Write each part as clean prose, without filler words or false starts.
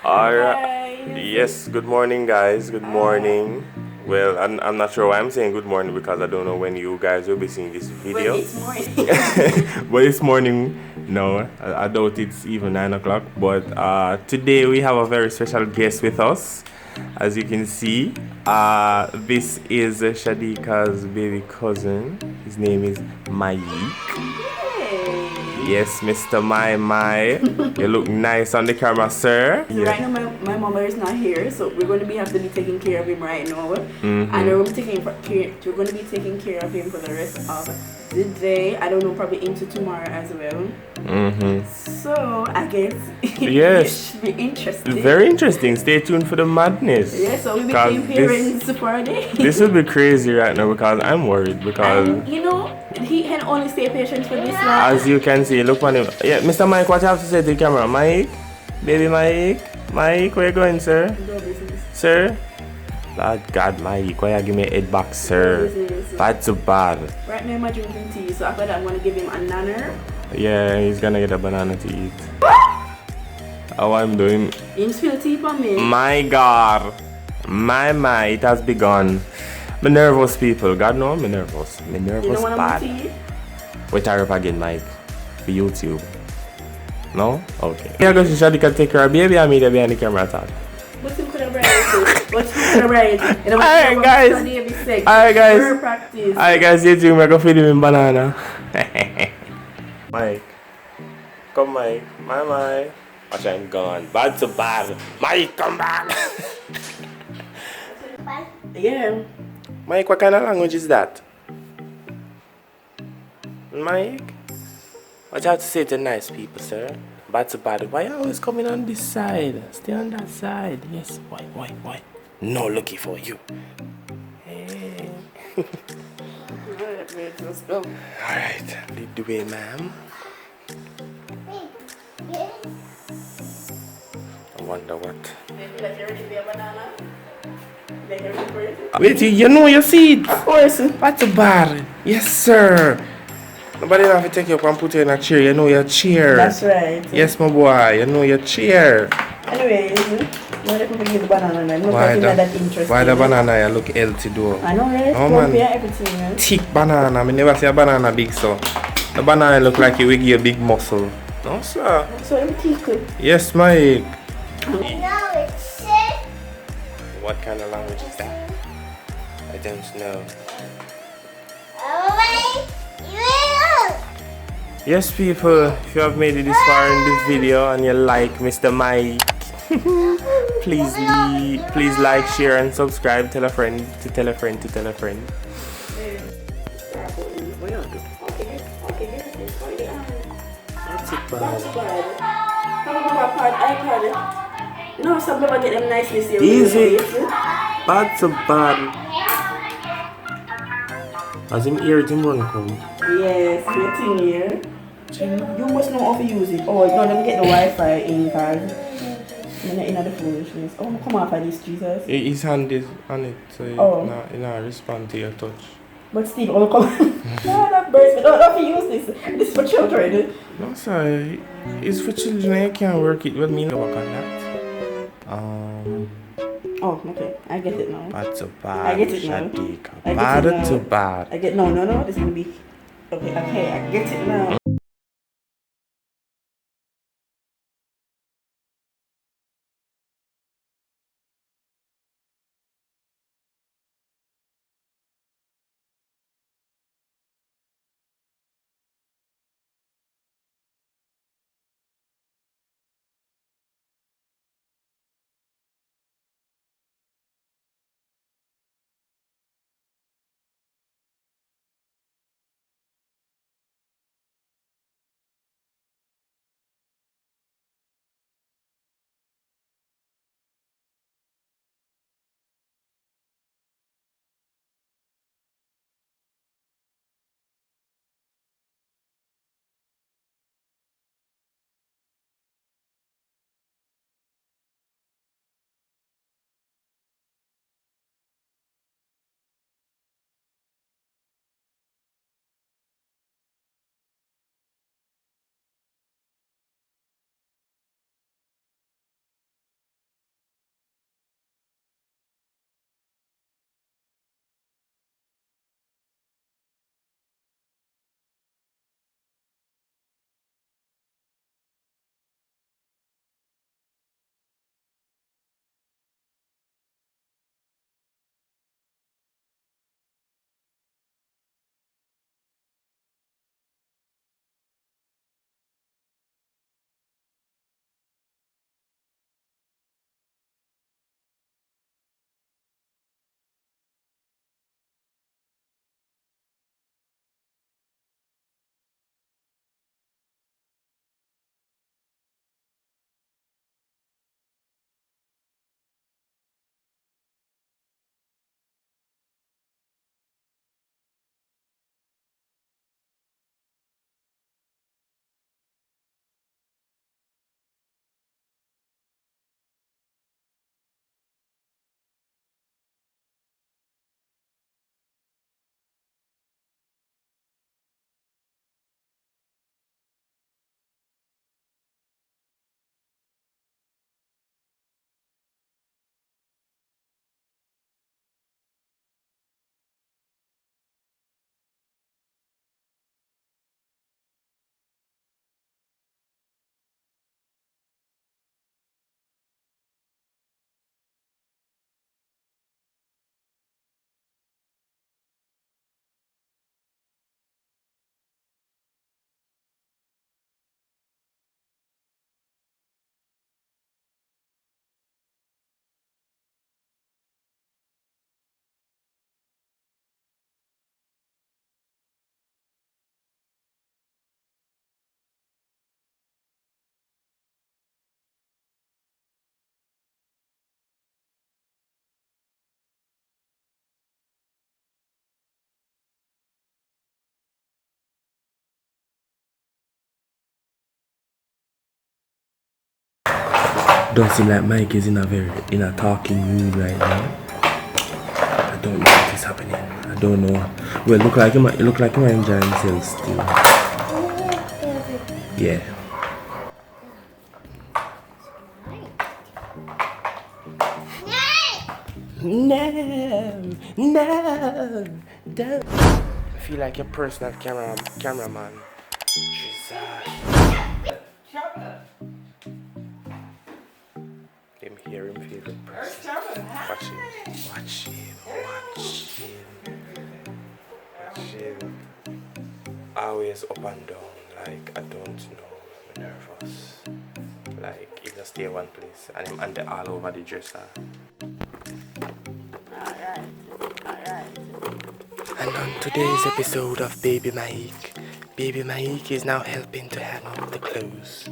Alright. Yes, good morning, guys. Good morning. Well, I'm not sure why I'm saying good morning because I don't know when you guys will be seeing this video. But it's morning. But it's morning. No, I doubt it's even 9 o'clock. But today we have a very special guest with us. As you can see, this is Shadeka's baby cousin. His name is Mikey. Yes, Mr. My. You look nice on the camera, sir. So right now my mother is not here, so we're going to have to be taking care of him right now. And we're going to be taking care of him for the rest of the day. I don't know, probably into tomorrow as well. So I guess yes, it should be interesting. Very interesting. Stay tuned for the madness. Yeah, so we became parents for a day. This will be crazy right now because I'm worried because you know, he can only stay patient for this long. As you can see, look on him. Yeah, Mr. Mike, what you have to say to the camera? Mike? Baby Mike? Mike, where you going, sir? Sir? Lord God, Mike, why you give me a head back, sir? That's so bad. Right now I'm drinking tea, so after that I'm going to give him a banana. Yeah, he's gonna get a banana to eat. How I'm doing? You spill tea for me. My God. My, it has begun. Me nervous, people. God know me nervous. Me nervous you don't want bad. Tea? Wait, hurry up again, Mike. For YouTube. No? Okay. Yeah, go to Shadeka take her baby and me there behind the camera talk. What's him could have right? Alright, guys. Alright, guys. Alright, guys. You too. I'm going to feed him in banana. Mike. Come, Mike. My. Watch, I'm gone. Bad to bad. Mike, come back. Yeah. Mike, what kind of language is that? Mike? What you have to say to nice people, sir? Bad to bad. Why you always coming on this side? Stay on that side. Yes, why? No looky for you. Hey. Let's go. Alright, lead the way, ma'am. I wonder what. Wait, you know your seat. Of course. What's the bar? Yes, sir. Nobody have to take you up and put you in a chair. You know your chair. That's right. Yes, my boy. You know your chair. Anyways, why the banana? Why the banana you look healthy though? I know, right? Oh, man. Everything, right? Thick banana. I never see a banana big so. The banana look like you will give a big muscle. No, sir. So I'm thick. Yes, Mike. No, it's shit. What kind of language is that? I don't know. Yes, people, if you have made it this far in this video and you like Mr. Mike, please like, share, and subscribe. Tell a friend to tell a friend to tell a friend. No, some people get them nicely serious. Easy. Bad to bad. As him ear him run come. Yes, waiting here. You must know how to use it. Oh, no, let me get the Wi-Fi in card. I'm not in the foolishness. Oh, come off of this, Jesus. His hand is on it, so he not respond to your touch. But still, oh, come on. No, that burst. We don't have to use this. This is for children. No, sir. It's for children. You can't work it with me. Work on that. Oh, okay. I get it now. Bad to bad. I get it now. Shadeka. I get Bad it now. to bad. I get no. This is gonna be okay. I get it now. Don't seem like Mike is in a talking mood right now. I don't know what is happening. I don't know. Well, it look like he might enjoy himself still. Yeah. No, don't. I feel like your personal cameraman. Jesus. Him hear him favorite person. Watch him. Always up and down. Like I don't know. I'm nervous. Like he just stay one place and him under all over the dresser. Alright. And on today's episode of Baby Mike is now helping to hang up the clothes.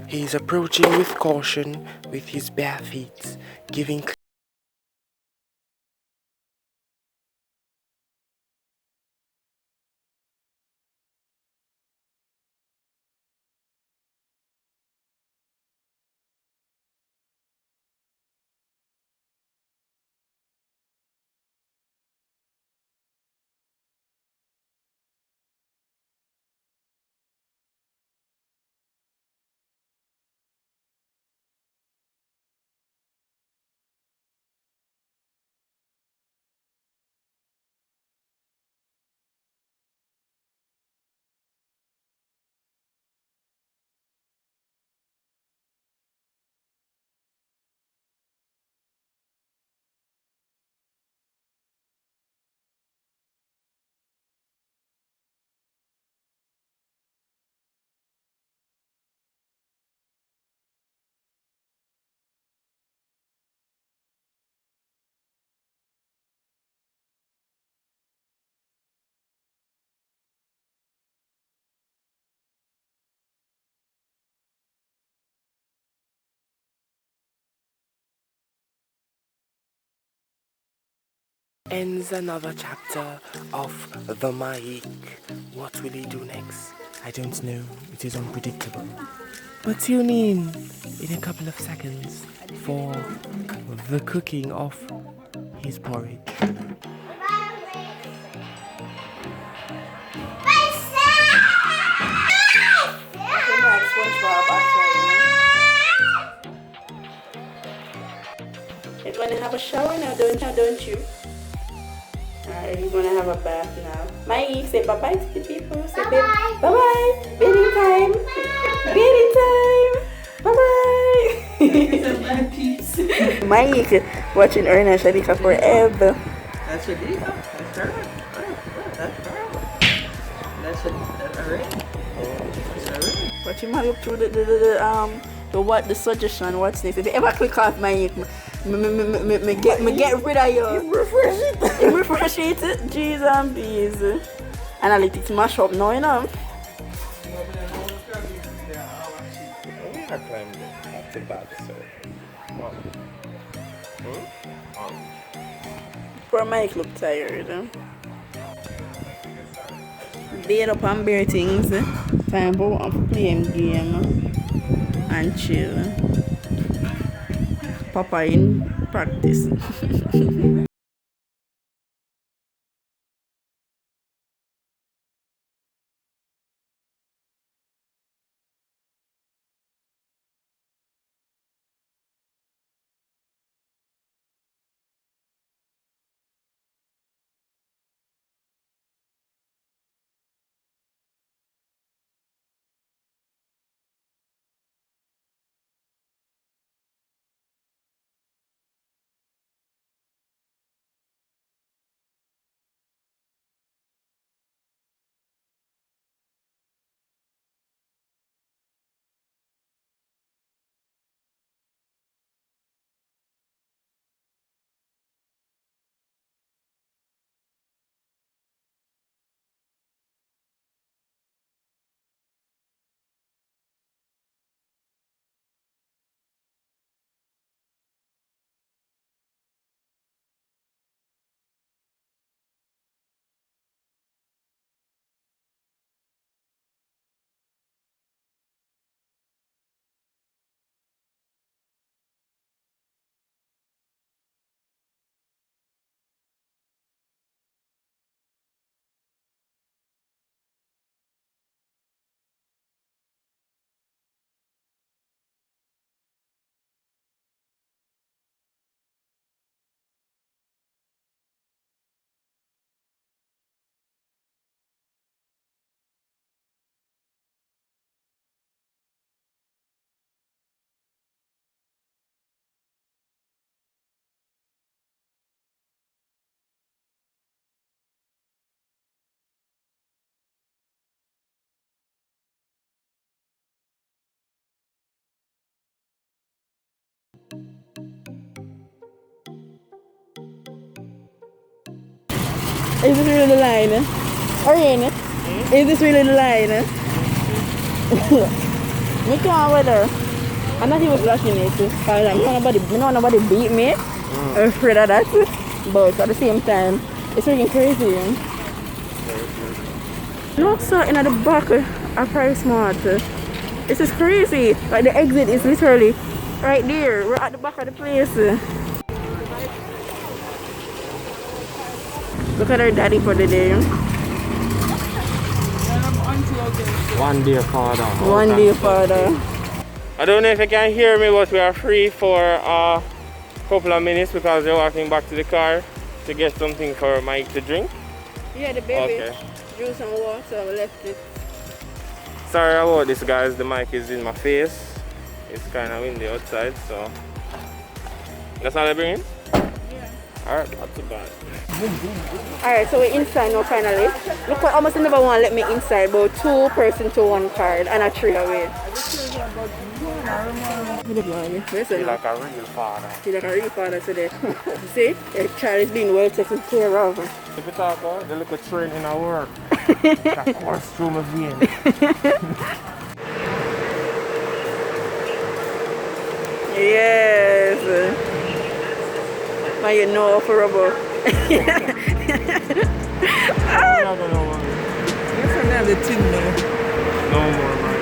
He's approaching with caution with his bare feet, giving ends another chapter of the Mike. What will he do next? I don't know. It is unpredictable. But tune in a couple of seconds for the cooking of his porridge. You're gonna have a shower now, don't you? Alright, you're gonna have a bath now. Mikey, say bye-bye to the people. Say bye-bye. Bye-bye. Bathing time. Bathing time. Bye-bye. Mikey, watching Orain and Shadeka forever. That's Shadeka? That's her? That's her? That's Orain? That's Orain? Watch him have look through the suggestion. What's next? If you ever click off Mikey, me get rid of you. Refresh it. Jeez and bees. Analytics mash up now, you know. We are climbing not too bad, so. Poor Mike look tired. Bed up and bare things. Time for playing game and chill. Papa in practice. Is this really the line? Orain, is this really the line? Me can't weather. I'm not even blushing it. Nobody beat me. I'm afraid of that. But at the same time, it's freaking crazy. Look, so in the back of Price Mart. This is crazy. Like the exit is literally right there. We're at the back of the place. Look at our daddy for the day. One day father. One day father. I don't know if you can hear me, but we are free for a couple of minutes because we're walking back to the car to get something for Mike to drink. Yeah, the baby Okay. drew some water, we left it. Sorry about this, guys. The mic is in my face. It's kind of windy outside, so that's all I bring in? Yeah. Alright, not too bad. Alright, so we're inside now finally. Look what almost never want to let me inside, but 2 person to 1 card and a 3 away. Feel like a real father. Feel like a real father today. See? Your child is being well taken care of. If you talk about the little train in our work, that course through my vein. Yes. Now you know for rubber. Yes, another thing now. No more, man.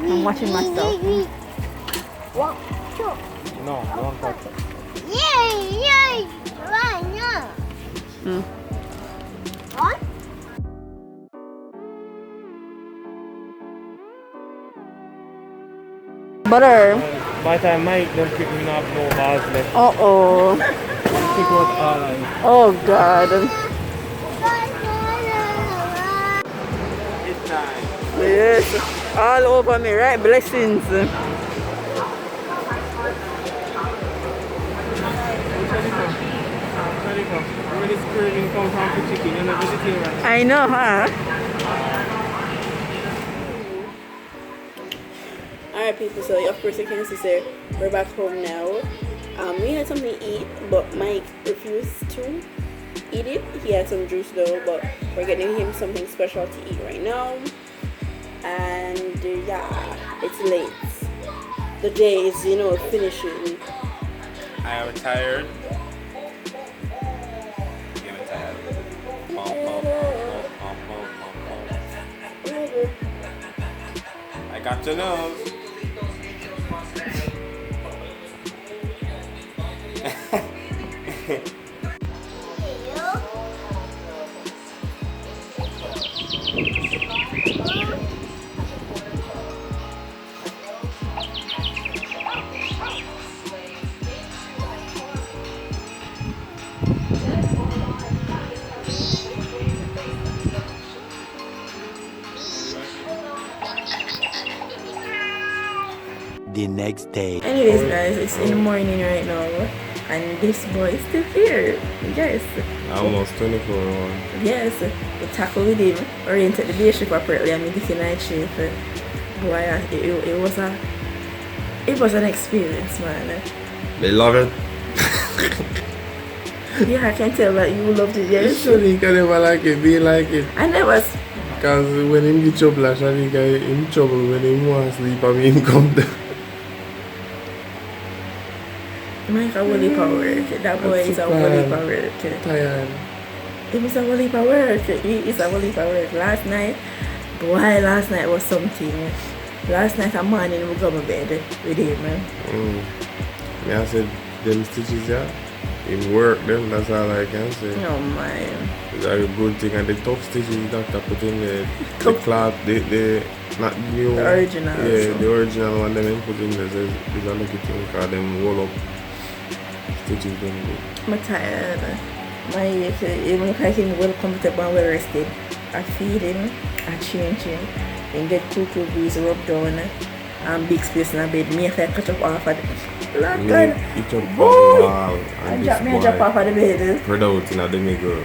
I'm watching myself. One, two. No, don't touch it. Yay! Right now. One. Butter. By the time Mike don't pick me up, no balls left. Uh-oh. Pick out all of it. Oh, God. It's time. Yes. All over me, right? Blessings. Shadeka, where this craving come from for chicken? You're not vegetarian. I know, huh? Alright, people, so of course you can see sir, we're back home now. We had something to eat, but Mike refused to eat it. He had some juice though, but we're getting him something special to eat right now. And yeah, it's late. The day is, finishing. I am tired. You're tired. I got to know. The next day. Anyways, guys, it's in the morning right now, and this boy is still here. Yes. Almost 24 hours. Yes, we tackle with him, oriented the day shift appropriately, and we did the night shift. Boy, it was an experience, man. They love it. Yeah, I can tell that you loved it, yes. Shadeka never like it, they like it. And I was, Because when him get trouble, Shadeka in trouble when him want to sleep and him come down. Mike a whole heap of work. That boy is a whole heap of work. Tired. He is a whole heap of work. He is a whole heap of work. Last night was something. Last night a morning we go to bed with him, man. I said, them stitches, yeah, in work them, that's all I can say. Oh man. It's a good thing, and the tough stitches doctor put in the cloth, the not new. The original. Yeah, the original one them put in there, there's a lucky thing because them roll up stitches them good. I'm tired. My even look like him well comfortable and well rested. I feed him, I change him, then get cocoa breeze rubbed down and big space in the bed. Me if I catch up off of the Lord God. Eat up Boy! wow. I drop off of the bed. Spread out in a demi-girl.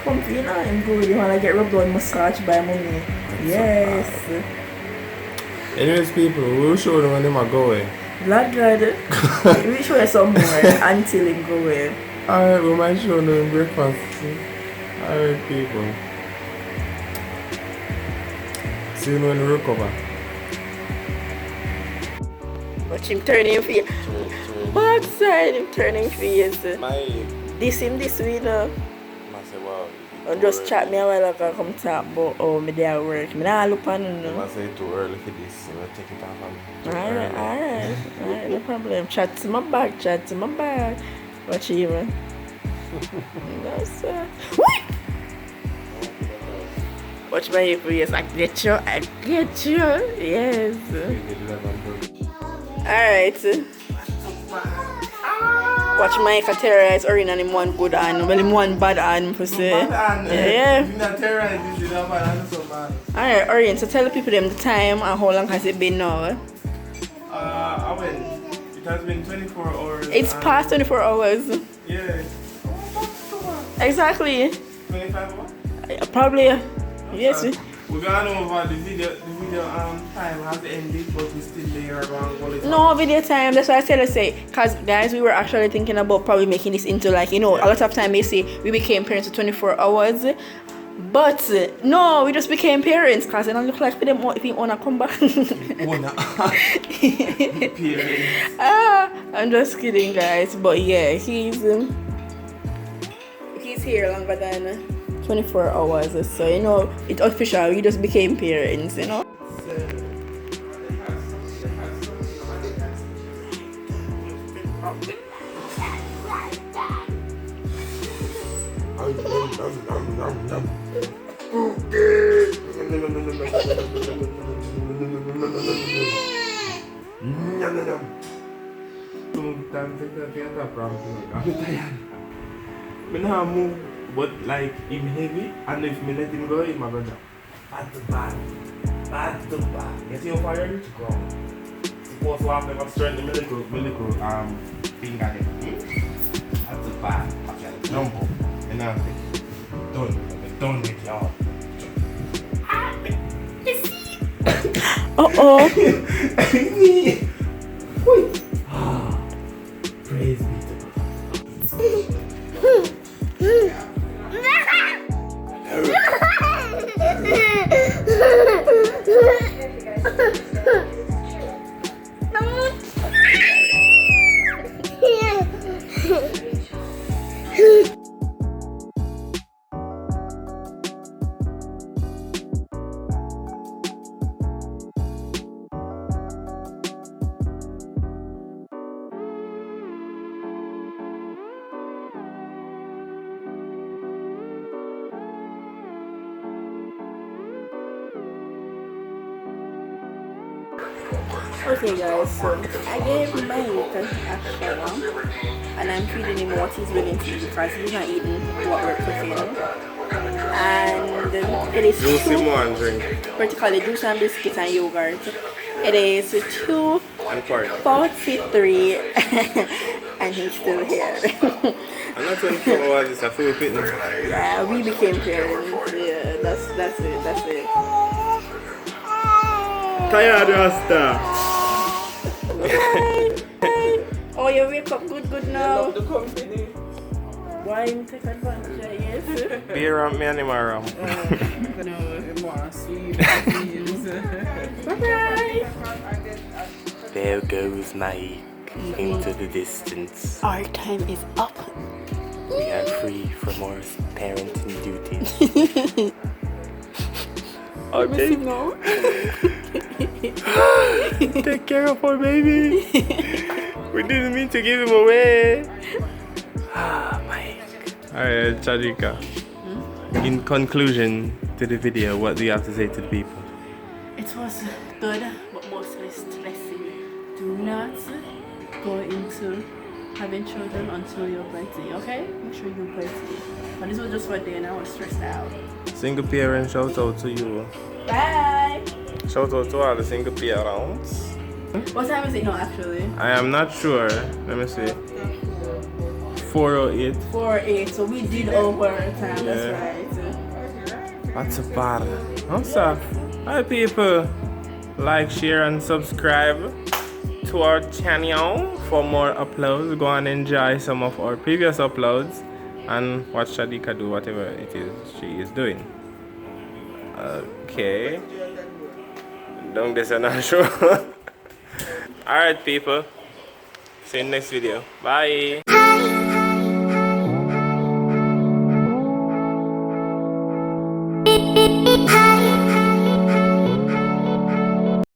Comfy, you know, I'm good. You wanna get rubbed on massage by mommy. Yes. Anyways, people, we'll show them when they are going. Lord God. We show you some more until him go away. Alright, we might show them breakfast. Alright, people. See you when we recover. Watch him turning face. Backside him turning face. This him this week now. I just chat me a while ago come talk about how me day at work. Me nah look on him. I say too early for this. I'm take it off. Alright, no problem. Chat to my back, Watch him. No sir. What? Watch my hip, yes, I get you. Yes. Alright. Watch my terrorize Orain and him one good hand. Well, him one bad hand for say. Yeah. Alright, Orain, so tell the people them the time and how long has it been now? I went. It has been 24 hours. It's past 24 hours. Yeah. Exactly. 25 hours? Probably. Yes. We're going over the video time has ended, but we're still there around. No video time, that's what I tell you say. Cause guys, we were actually thinking about probably making this into like, you know, a lot of time they say we became parents for 24 hours. But no, we just became parents because it don't look like for them if you wanna come back. I'm just kidding guys. But yeah, he's here longer than 24 hours, so you know it's official. We just became parents, you know. I'm not move, but like him heavy, and if me let him go, he might go bad to bad. You see how far you're reach ground? Supposed to have them strength the medical finger there. Bad to bad. Okay, jump up. And now don't make y'all. Praise be to Okay guys, so I gave Mike a shower and I'm feeding him what he's willing to eat because he's not eating what we're cooking. And it is particularly juice and biscuits and yogurt. It is 2:43 and he's still here. I'm not 24 hours, it's a full fitness. Yeah, we became parents. Yeah, that's it. Tired Rasta. Hey. Oh, you wake up good now. Love the company. Why you take advantage of yes? Be around me and him around. No, you want to sleep. Bye-bye. There goes Mikey into the distance. Our time is up. We are free from our parenting duties. Okay. Now. Take care of our baby. We didn't mean to give him away. Mike. Alright, Shadeka. In conclusion to the video, what do you have to say to the people? It was good, but mostly stressing. Do not go into having children until you're plenty, okay? Make sure you're plenty. But this was just for a day and I was stressed out. Single parent, shout out to you. Bye! Shout out to all the single parents. What time is it now actually? I am not sure. Let me see. 4:08. 4:08, so we did over time, Yeah. that's right. What's a bar? What's up? Hi people. Like, share and subscribe to our channel for more uploads. Go and enjoy some of our previous uploads and watch Shadeka do whatever it is she is doing. Okay. Don't this on our show. Alright people. See you in the next video. Bye.